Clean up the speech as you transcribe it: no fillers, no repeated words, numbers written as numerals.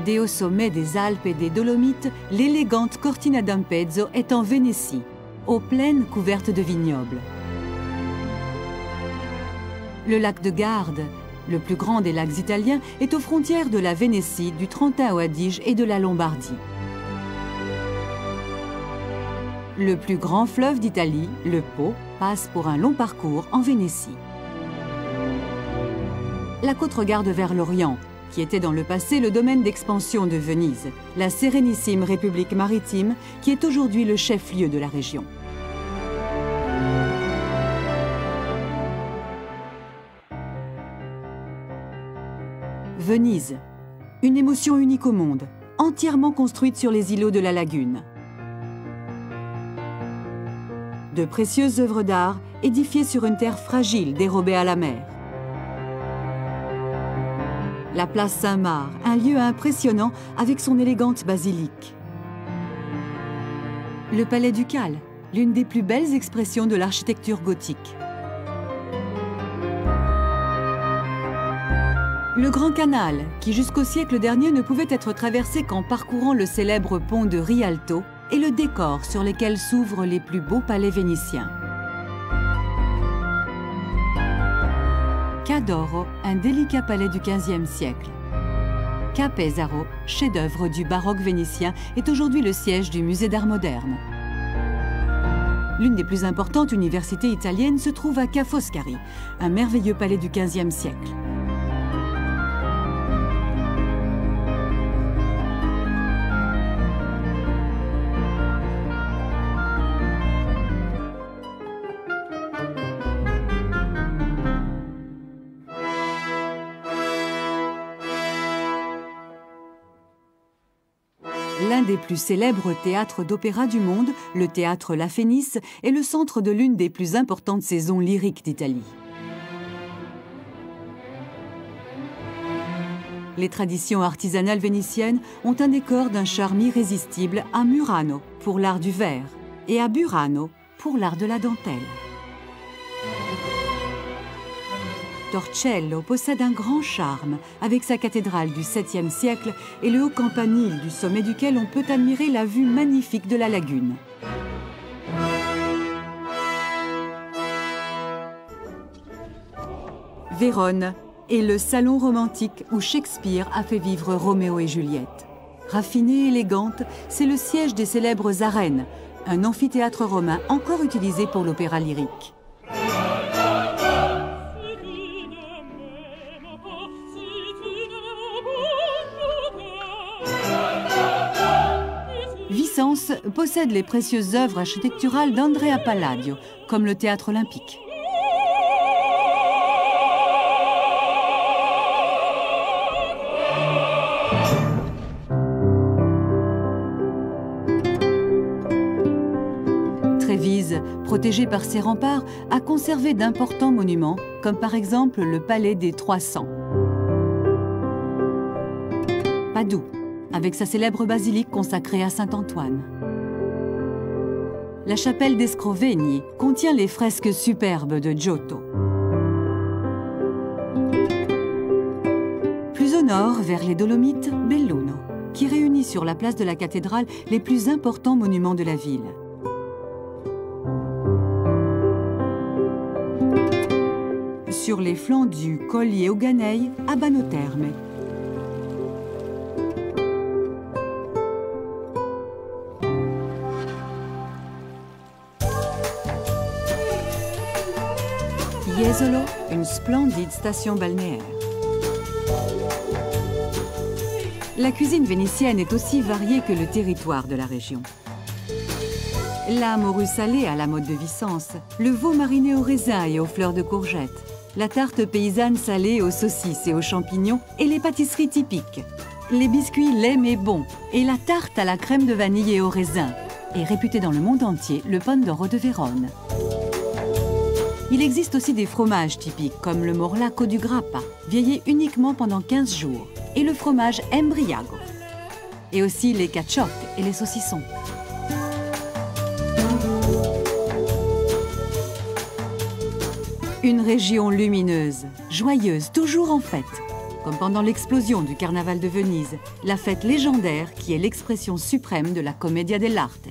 Des hauts sommets des Alpes et des Dolomites, l'élégante Cortina d'Ampezzo est en Vénétie, aux plaines couvertes de vignobles. Le lac de Garde, le plus grand des lacs italiens, est aux frontières de la Vénétie, du Trentino-Adige et de la Lombardie. Le plus grand fleuve d'Italie, le Po, passe pour un long parcours en Vénétie. La côte regarde vers l'Orient, qui était dans le passé le domaine d'expansion de Venise, la sérénissime République maritime, qui est aujourd'hui le chef-lieu de la région. Venise, une émotion unique au monde, entièrement construite sur les îlots de la lagune. De précieuses œuvres d'art édifiées sur une terre fragile dérobée à la mer. La place Saint-Marc, un lieu impressionnant avec son élégante basilique. Le palais ducal, l'une des plus belles expressions de l'architecture gothique. Le Grand Canal, qui jusqu'au siècle dernier ne pouvait être traversé qu'en parcourant le célèbre pont de Rialto, est le décor sur lequel s'ouvrent les plus beaux palais vénitiens. Ca d'Oro, un délicat palais du XVe siècle. Ca Pesaro, chef-d'œuvre du baroque vénitien, est aujourd'hui le siège du musée d'art moderne. L'une des plus importantes universités italiennes se trouve à Ca' Foscari, un merveilleux palais du XVe siècle. L'un des plus célèbres théâtres d'opéra du monde, le théâtre La Fenice, est le centre de l'une des plus importantes saisons lyriques d'Italie. Les traditions artisanales vénitiennes ont un décor d'un charme irrésistible à Murano pour l'art du verre et à Burano pour l'art de la dentelle. Torcello possède un grand charme avec sa cathédrale du 7e siècle et le haut campanile du sommet duquel on peut admirer la vue magnifique de la lagune. Vérone est le salon romantique où Shakespeare a fait vivre Roméo et Juliette. Raffinée et élégante, c'est le siège des célèbres arènes, un amphithéâtre romain encore utilisé pour l'opéra lyrique. Vicence possède les précieuses œuvres architecturales d'Andrea Palladio, comme le Théâtre Olympique. Trévise, protégée par ses remparts, a conservé d'importants monuments, comme par exemple le Palais des 300. Padoue, avec sa célèbre basilique consacrée à Saint-Antoine. La chapelle d'Escrovegni contient les fresques superbes de Giotto. Plus au nord, vers les Dolomites, Belluno, qui réunit sur la place de la cathédrale les plus importants monuments de la ville. Sur les flancs du Colli Euganei, Abano Terme. Jesolo, une splendide station balnéaire. La cuisine vénitienne est aussi variée que le territoire de la région. La morue salée à la mode de Vicence, le veau mariné au raisin et aux fleurs de courgettes, la tarte paysanne salée aux saucisses et aux champignons et les pâtisseries typiques, les biscuits lait mais bons et la tarte à la crème de vanille et au raisin, est réputé dans le monde entier le Pandoro de Vérone. Il existe aussi des fromages typiques, comme le Morlacco du Grappa, vieilli uniquement pendant 15 jours, et le fromage Embriago. Et aussi les caciottes et les saucissons. Une région lumineuse, joyeuse, toujours en fête. comme pendant l'explosion du Carnaval de Venise, la fête légendaire qui est l'expression suprême de la commedia dell'arte.